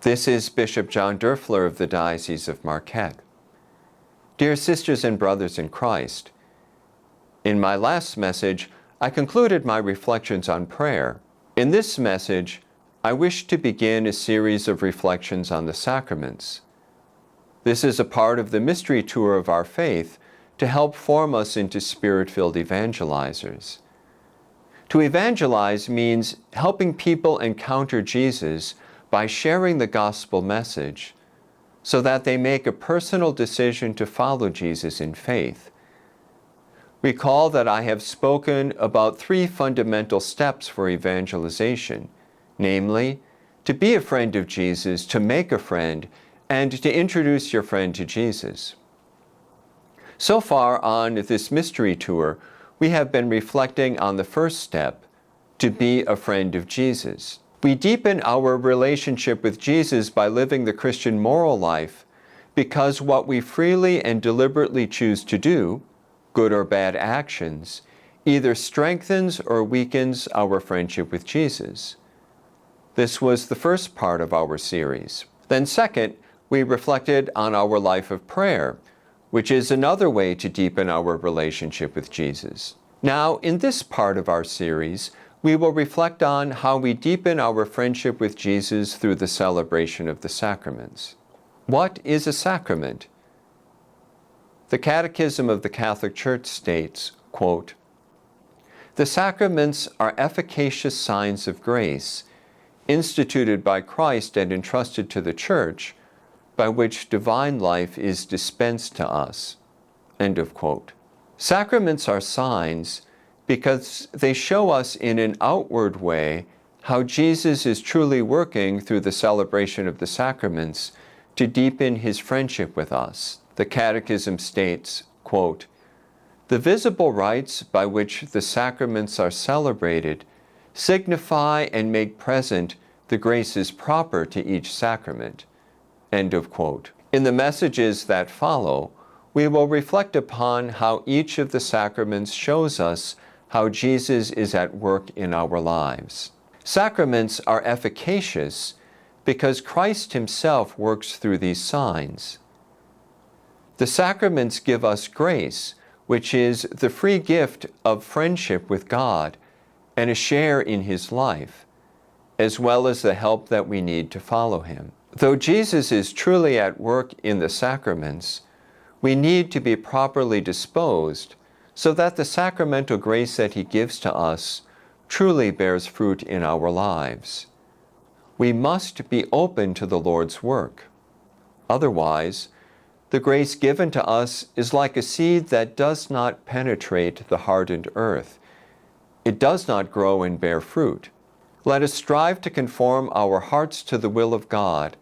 This is Bishop John Doerfler of the Diocese of Marquette. Dear sisters and brothers in Christ, in my last message, I concluded my reflections on prayer. In this message, I wish to begin a series of reflections on the sacraments. This is a part of the mystery tour of our faith to help form us into spirit-filled evangelizers. To evangelize means helping people encounter Jesus by sharing the gospel message so that they make a personal decision to follow Jesus in faith. Recall that I have spoken about 3 fundamental steps for evangelization, namely, to be a friend of Jesus, to make a friend, and to introduce your friend to Jesus. So far on this mystery tour, we have been reflecting on the first step, to be a friend of Jesus. We deepen our relationship with Jesus by living the Christian moral life because what we freely and deliberately choose to do, good or bad actions, either strengthens or weakens our friendship with Jesus. This was the first part of our series. Then second, we reflected on our life of prayer, which is another way to deepen our relationship with Jesus. Now, in this part of our series, we will reflect on how we deepen our friendship with Jesus through the celebration of the sacraments. What is a sacrament? The Catechism of the Catholic Church states, quote, "The sacraments are efficacious signs of grace, instituted by Christ and entrusted to the Church, by which divine life is dispensed to us." End of quote. Sacraments are signs because they show us in an outward way how Jesus is truly working through the celebration of the sacraments to deepen his friendship with us. The Catechism states, quote, "The visible rites by which the sacraments are celebrated signify and make present the graces proper to each sacrament." End of quote. In the messages that follow, we will reflect upon how each of the sacraments shows us how Jesus is at work in our lives. Sacraments are efficacious because Christ himself works through these signs. The sacraments give us grace, which is the free gift of friendship with God and a share in his life, as well as the help that we need to follow him. Though Jesus is truly at work in the sacraments, we need to be properly disposed so that the sacramental grace that he gives to us truly bears fruit in our lives. We must be open to the Lord's work. Otherwise, the grace given to us is like a seed that does not penetrate the hardened earth. It does not grow and bear fruit. Let us strive to conform our hearts to the will of God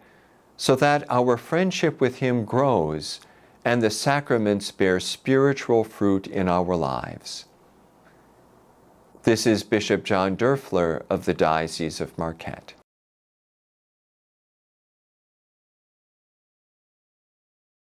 so that our friendship with him grows and the sacraments bear spiritual fruit in our lives. This is Bishop John Doerfler of the Diocese of Marquette.